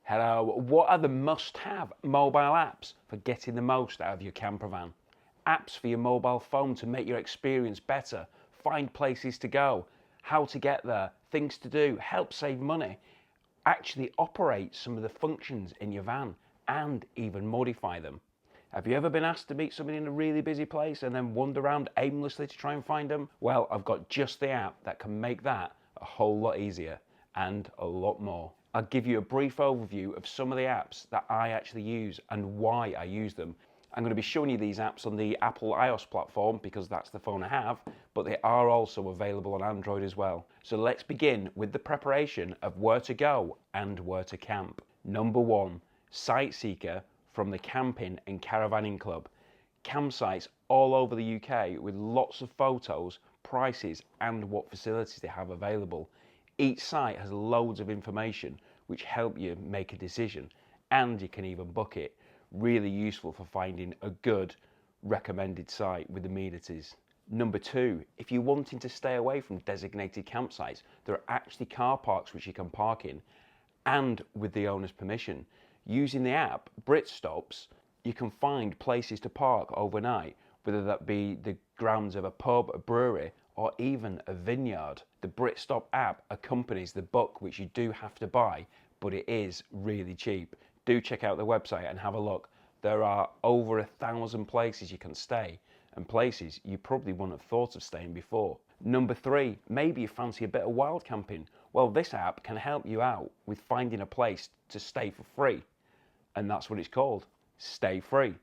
Hello, what are the must-have mobile apps for getting the most out of your camper van? Apps for your mobile phone to make your experience better, find places to go, how to get there, things to do, help save money, actually operate some of the functions in your van and even modify them. Have you ever been asked to meet somebody in a really busy place and then wander around aimlessly to try and find them? Well, I've got just the app that can make that a whole lot easier and a lot more. I'll give you a brief overview of some of the apps that I actually use and why I use them. I'm going to be showing you these apps on the Apple iOS platform because that's the phone I have, but they are also available on Android as well. So let's begin with the preparation of where to go and where to camp. Number 1, Sightseeker from the Camping and Caravanning Club. Campsites all over the UK with lots of photos, prices and what facilities they have available. Each site has loads of information which help you make a decision, and you can even book it. Really useful for finding a good recommended site with amenities. Number 2, if you're wanting to stay away from designated campsites, there are actually car parks which you can park in, and with the owner's permission. Using the app BritStops, you can find places to park overnight, whether that be the grounds of a pub, a brewery, or even a vineyard. The BritStop app accompanies the book, which you do have to buy, but it is really cheap. Do check out the website and have a look. There are over 1,000 places you can stay, and places you probably wouldn't have thought of staying before. Number 3, maybe you fancy a bit of wild camping. Well, this app can help you out with finding a place to stay for free, and that's what it's called, Stay Free.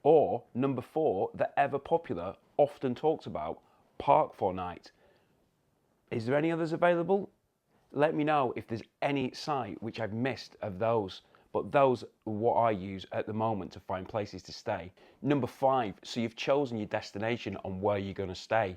Or number 4, the ever popular, often talked about, Park4Night. Is there any others available? Let me know if there's any site which I've missed of those, but those are what I use at the moment to find places to stay. Number 5, so you've chosen your destination on where you're going to stay,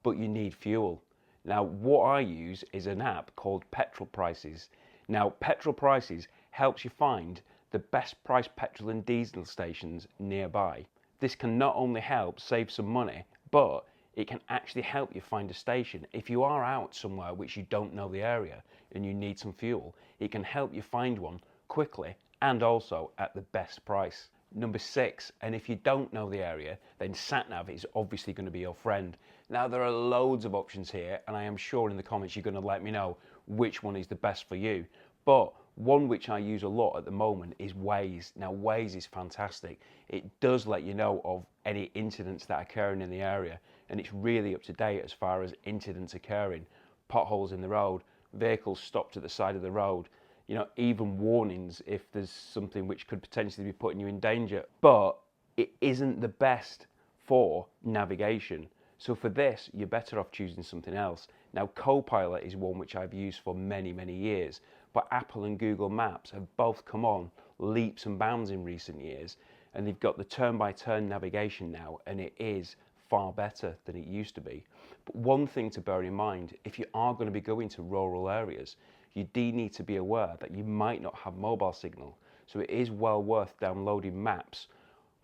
but you need fuel. Now, what I use is an app called Petrol Prices. Now, Petrol Prices helps you find the best price petrol and diesel stations nearby. This can not only help save some money, but it can actually help you find a station. If you are out somewhere which you don't know the area and you need some fuel, it can help you find one quickly and also at the best price. Number 6, and if you don't know the area, then SatNav is obviously going to be your friend. Now, there are loads of options here, and I am sure in the comments you're going to let me know which one is the best for you. But one which I use a lot at the moment is Waze. Now, Waze is fantastic. It does let you know of any incidents that are occurring in the area, and it's really up to date as far as incidents occurring, potholes in the road, vehicles stopped at the side of the road, you know, even warnings if there's something which could potentially be putting you in danger. But it isn't the best for navigation. So for this, you're better off choosing something else. Now, Copilot is one which I've used for many, many years, but Apple and Google Maps have both come on leaps and bounds in recent years, and they've got the turn-by-turn navigation now, and it is far better than it used to be. But one thing to bear in mind, if you are going to be going to rural areas, you do need to be aware that you might not have mobile signal. So it is well worth downloading maps,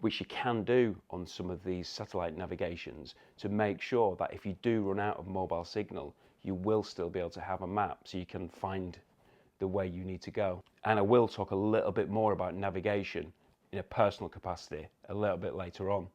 which you can do on some of these satellite navigations, to make sure that if you do run out of mobile signal, you will still be able to have a map so you can find the way you need to go. And I will talk a little bit more about navigation in a personal capacity a little bit later on.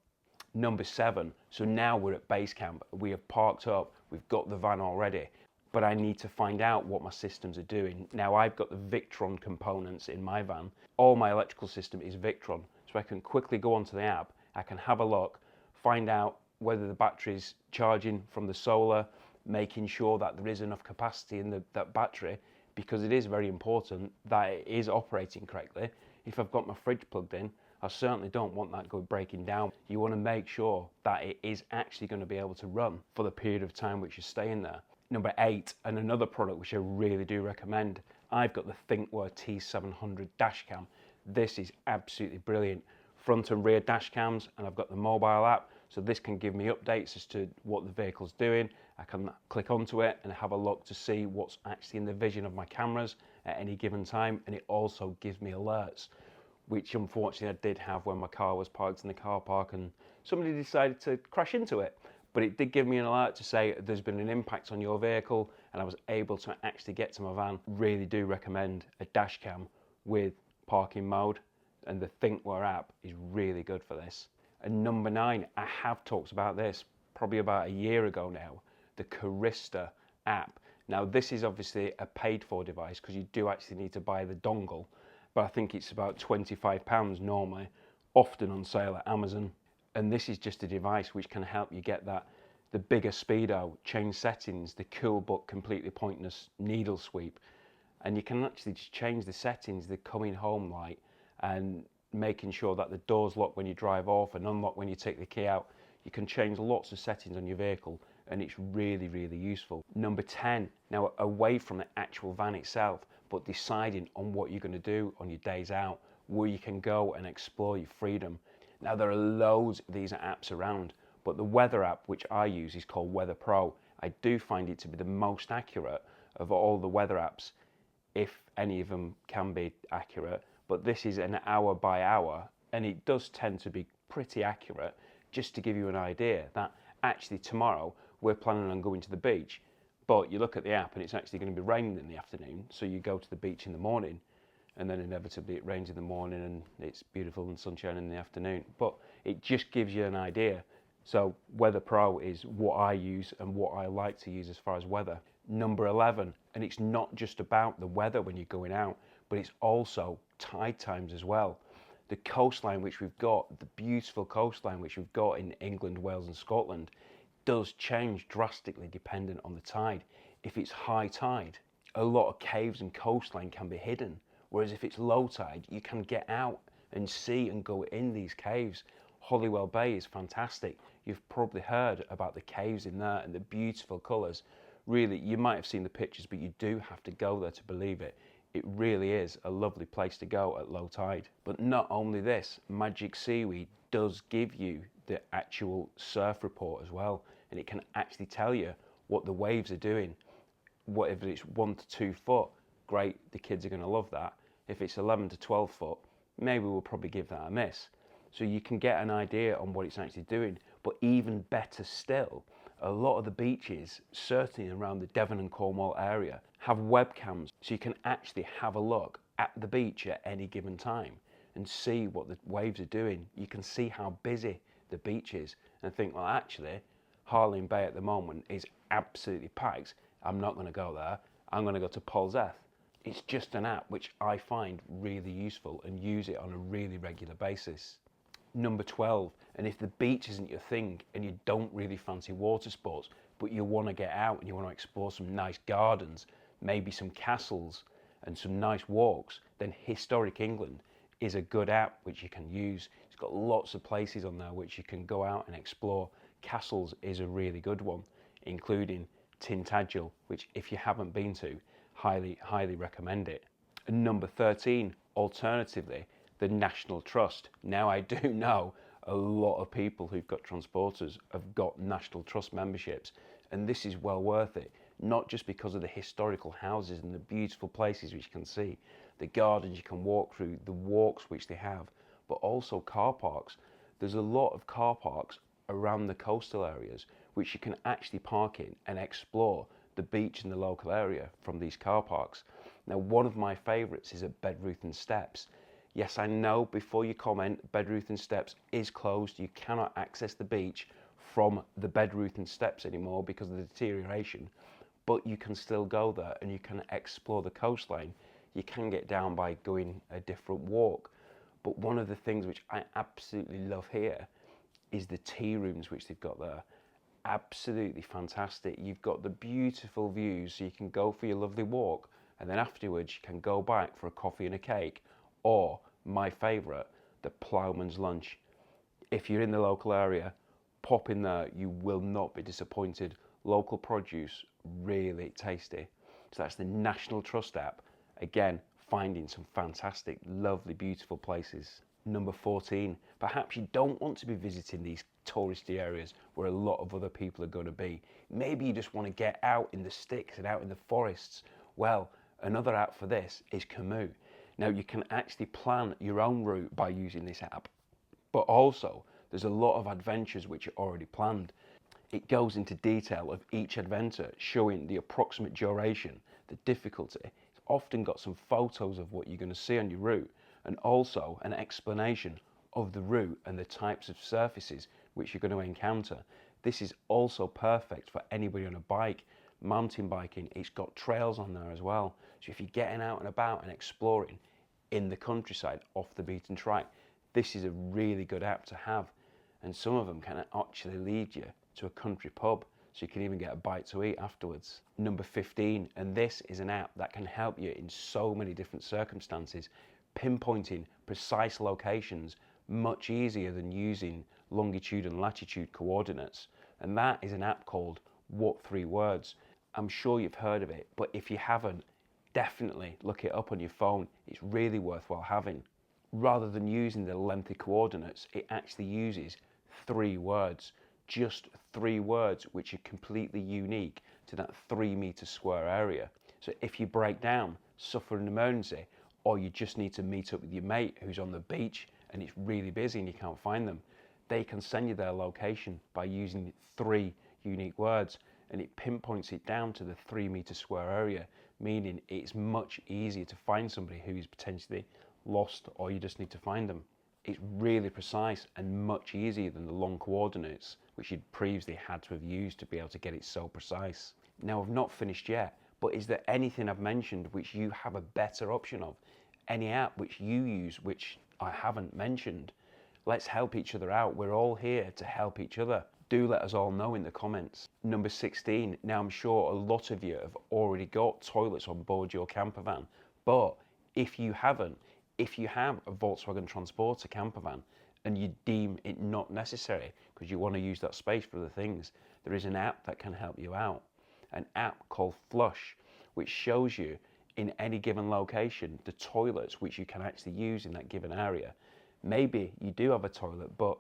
Number 7, so now we're at base camp. We have parked up, we've got the van already, but I need to find out what my systems are doing. Now, I've got the Victron components in my van. All my electrical system is Victron, so I can quickly go onto the app, I can have a look, find out whether the battery's charging from the solar, making sure that there is enough capacity in that battery, because it is very important that it is operating correctly. If I've got my fridge plugged in, I certainly don't want that breaking down. You want to make sure that it is actually going to be able to run for the period of time which you're staying there. Number 8, and another product which I really do recommend, I've got the Thinkware T700 dash cam. This is absolutely brilliant. Front and rear dash cams, and I've got the mobile app, so this can give me updates as to what the vehicle's doing. I can click onto it and have a look to see what's actually in the vision of my cameras at any given time, and it also gives me alerts, which unfortunately I did have when my car was parked in the car park and somebody decided to crash into it. But it did give me an alert to say there's been an impact on your vehicle, and I was able to actually get to my van. Really do recommend a dash cam with parking mode, and the Thinkware app is really good for this. And number 9, I have talked about this probably about a year ago now, the Carista app. Now this is obviously a paid for device because you do actually need to buy the dongle, but I think it's about £25 normally, often on sale at Amazon. And this is just a device which can help you get that, the bigger speedo, change settings, the cool but completely pointless needle sweep. And you can actually just change the settings, the coming home light, and making sure that the doors lock when you drive off and unlock when you take the key out. You can change lots of settings on your vehicle, and it's really, really useful. Number 10, now away from the actual van itself, but deciding on what you're going to do on your days out, where you can go and explore your freedom. Now there are loads of these apps around, but the weather app which I use is called Weather Pro. I do find it to be the most accurate of all the weather apps, if any of them can be accurate, but this is an hour by hour, and it does tend to be pretty accurate. Just to give you an idea that actually tomorrow we're planning on going to the beach, but you look at the app and it's actually going to be raining in the afternoon, so you go to the beach in the morning, and then inevitably it rains in the morning and it's beautiful and sunshine in the afternoon. But it just gives you an idea. So Weather Pro is what I use and what I like to use as far as weather. Number 11, and it's not just about the weather when you're going out, but it's also tide times as well. The coastline which we've got, the beautiful coastline which we've got in England, Wales and Scotland, does change drastically dependent on the tide. If it's high tide, a lot of caves and coastline can be hidden, whereas if it's low tide, you can get out and see and go in these caves. Holywell Bay is fantastic. You've probably heard about the caves in there and the beautiful colours. Really, you might have seen the pictures, but you do have to go there to believe it. It really is a lovely place to go at low tide. But not only this, Magic Seaweed does give you the actual surf report as well, and it can actually tell you what the waves are doing. Whatever it's 1 to 2 foot, great, the kids are going to love that. If it's 11 to 12 foot, maybe we'll probably give that a miss. So you can get an idea on what it's actually doing. But even better still, a lot of the beaches, certainly around the Devon and Cornwall area, have webcams, so you can actually have a look at the beach at any given time and see what the waves are doing. You can see how busy the beach is and think, well, actually, Harlem Bay at the moment is absolutely packed. I'm not going to go there. I'm going to go to Polzeath. It's just an app which I find really useful and use it on a really regular basis. Number 12, and if the beach isn't your thing and you don't really fancy water sports, but you want to get out and you want to explore some nice gardens, maybe some castles and some nice walks, then Historic England is a good app which you can use. It's got lots of places on there which you can go out and explore. Castles is a really good one, including Tintagel, which if you haven't been to, highly recommend it. And number 13, alternatively, the National Trust. Now I do know a lot of people who've got transporters have got National Trust memberships, and this is well worth it, not just because of the historical houses and the beautiful places which you can see, the gardens you can walk through, the walks which they have, but also car parks. There's a lot of car parks around the coastal areas which you can actually park in and explore the beach in the local area from these car parks. Now one of my favourites is at Bedruth and Steps. Yes, I know, before you comment, Bedruth and Steps is closed. You cannot access the beach from the Bedruth and Steps anymore because of the deterioration, but you can still go there and you can explore the coastline. You can get down by going a different walk. But one of the things which I absolutely love here is the tea rooms which they've got there. Absolutely fantastic. You've got the beautiful views, so you can go for your lovely walk and then afterwards you can go back for a coffee and a cake, or my favourite, the Ploughman's Lunch. If you're in the local area, pop in there, you will not be disappointed. Local produce, really tasty. So that's the National Trust app. Again, finding some fantastic, lovely, beautiful places. Number 14, perhaps you don't want to be visiting these touristy areas where a lot of other people are going to be. Maybe you just want to get out in the sticks and out in the forests. Well, another app for this is Camus. Now you can actually plan your own route by using this app, but also there's a lot of adventures which are already planned. It goes into detail of each adventure, showing the approximate duration, the difficulty. It's often got some photos of what you're going to see on your route, and also an explanation of the route and the types of surfaces which you're going to encounter. This is also perfect for anybody on a bike, mountain biking. It's got trails on there as well. So if you're getting out and about and exploring in the countryside off the beaten track, this is a really good app to have. And some of them can actually lead you to a country pub, so you can even get a bite to eat afterwards. Number 15, and this is an app that can help you in so many different circumstances, pinpointing precise locations much easier than using longitude and latitude coordinates. And that is an app called What 3 Words. I'm sure you've heard of it, but if you haven't, definitely look it up on your phone. It's really worthwhile having. Rather than using the lengthy coordinates, it actually uses 3 words. Just 3 words which are completely unique to that 3-meter square area. So if you break down, suffer an emergency, or you just need to meet up with your mate who's on the beach and it's really busy and you can't find them, they can send you their location by using 3 unique words, and it pinpoints it down to the 3-meter square area, meaning it's much easier to find somebody who's potentially lost, or you just need to find them. It's really precise and much easier than the long coordinates which you'd previously had to have used to be able to get it so precise. Now, I've not finished yet, but is there anything I've mentioned which you have a better option of? Any app which you use which I haven't mentioned? Let's help each other out. We're all here to help each other. Do let us all know in the comments. Number 16, now I'm sure a lot of you have already got toilets on board your camper van, but if you haven't, if you have a Volkswagen Transporter camper van and you deem it not necessary because you want to use that space for other things, there is an app that can help you out. An app called Flush, which shows you in any given location the toilets which you can actually use in that given area. Maybe you do have a toilet, but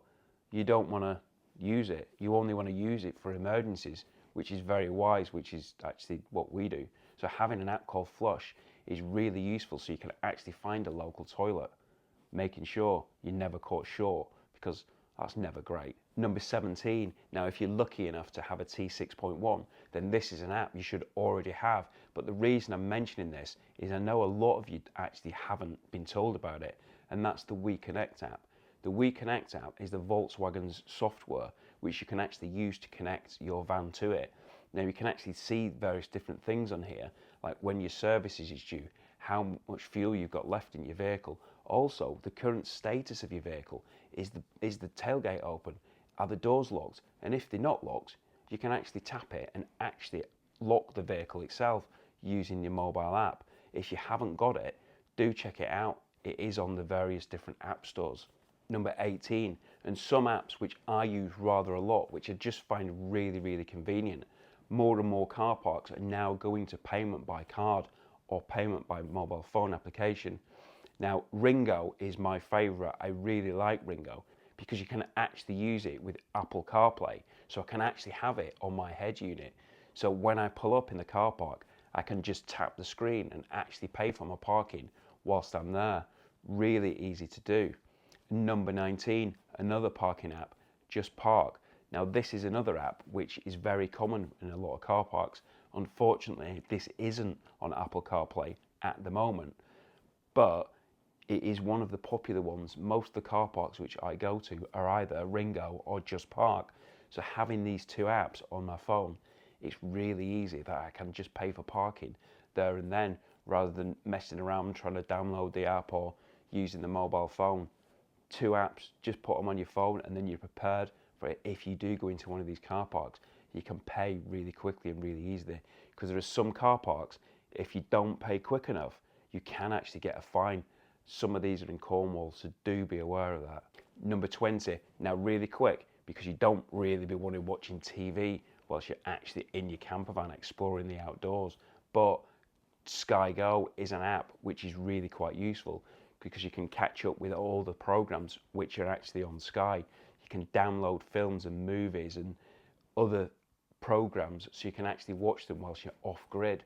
you don't want to use it. You only want to use it for emergencies, which is very wise, which is actually what we do. So having an app called Flush is really useful, so you can actually find a local toilet, making sure you're never caught short, because that's never great. Number 17, now if you're lucky enough to have a T6.1, then this is an app you should already have. But the reason I'm mentioning this is I know a lot of you actually haven't been told about it, and that's the WeConnect app. The WeConnect app is the Volkswagen's software which you can actually use to connect your van to it. Now you can actually see various different things on here, like when your service is due, how much fuel you've got left in your vehicle. Also, the current status of your vehicle. Is the tailgate open? Are the doors locked? And if they're not locked, you can actually tap it and actually lock the vehicle itself using your mobile app. If you haven't got it, do check it out. It is on the various different app stores. Number 18, and some apps which I use rather a lot, which I just find really, really convenient. More and more car parks are now going to payment by card or payment by mobile phone application. Now, Ringo is my favorite. I really like Ringo because you can actually use it with Apple CarPlay. So I can actually have it on my head unit. So when I pull up in the car park, I can just tap the screen and actually pay for my parking whilst I'm there. Really easy to do. Number 19, another parking app, Just Park. Now this is another app which is very common in a lot of car parks. Unfortunately, this isn't on Apple CarPlay at the moment, but it is one of the popular ones. Most of the car parks which I go to are either Ringo or Just Park. So having these 2 apps on my phone, it's really easy that I can just pay for parking there and then, rather than messing around trying to download the app or using the mobile phone. 2 apps, just put them on your phone and then you're prepared for it. If you do go into one of these car parks, you can pay really quickly and really easily, because there are some car parks, if you don't pay quick enough, you can actually get a fine. Some of these are in Cornwall, so do be aware of that. Number 20, now really quick, because you don't really be wanting watching TV whilst you're actually in your camper van exploring the outdoors, but Sky Go is an app which is really quite useful, because you can catch up with all the programs which are actually on Sky. You can download films and movies and other programs, so you can actually watch them whilst you're off grid,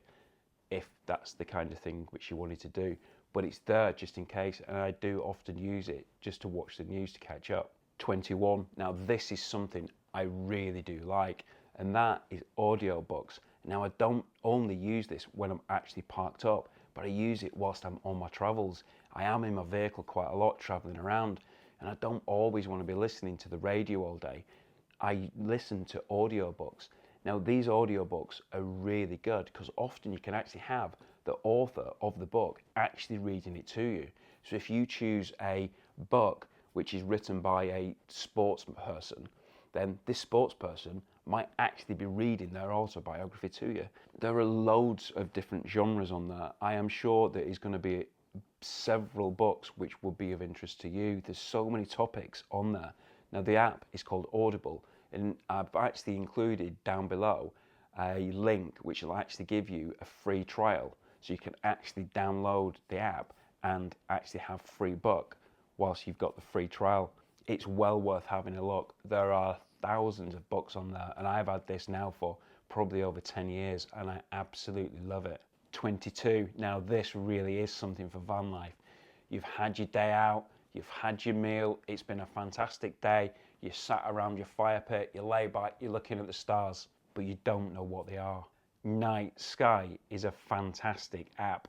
if that's the kind of thing which you wanted to do. But it's there just in case, and I do often use it just to watch the news to catch up. 21, now this is something I really do like, and that is audiobooks. Now I don't only use this when I'm actually parked up, but I use it whilst I'm on my travels. I am in my vehicle quite a lot, traveling around, and I don't always want to be listening to the radio all day. I listen to audiobooks. Now, these audiobooks are really good because often you can actually have the author of the book actually reading it to you. So if you choose a book which is written by a sports person, then this sports person might actually be reading their autobiography to you. There are loads of different genres on there. I am sure there is going to be several books which will be of interest to you. There's so many topics on there. Now, the app is called Audible, and I've actually included down below a link which will actually give you a free trial, so you can actually download the app and actually have free book whilst you've got the free trial. It's well worth having a look. There are thousands of books on there, and I've had this now for probably over 10 years, and I absolutely love it. 22. Now, this really is something for van life. You've had your day out, you've had your meal, it's been a fantastic day, you sat around your fire pit, you lay back, you're looking at the stars, but you don't know what they are. Night Sky is a fantastic app.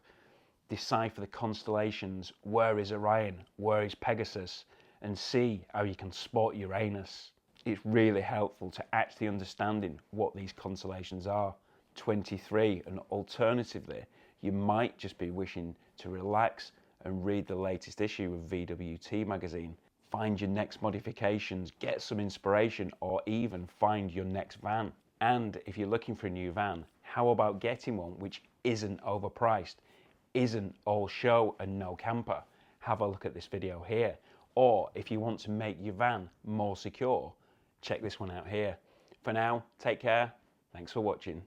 Decipher the constellations. Where is Orion? Where is Pegasus? And see how you can spot Uranus. It's really helpful to actually understanding what these constellations are. 23, and alternatively, you might just be wishing to relax and read the latest issue of VWT magazine. Find your next modifications, get some inspiration, or even find your next van. And if you're looking for a new van, how about getting one which isn't overpriced, isn't all show and no camper? Have a look at this video here. Or if you want to make your van more secure, check this one out here. For now, take care. Thanks for watching.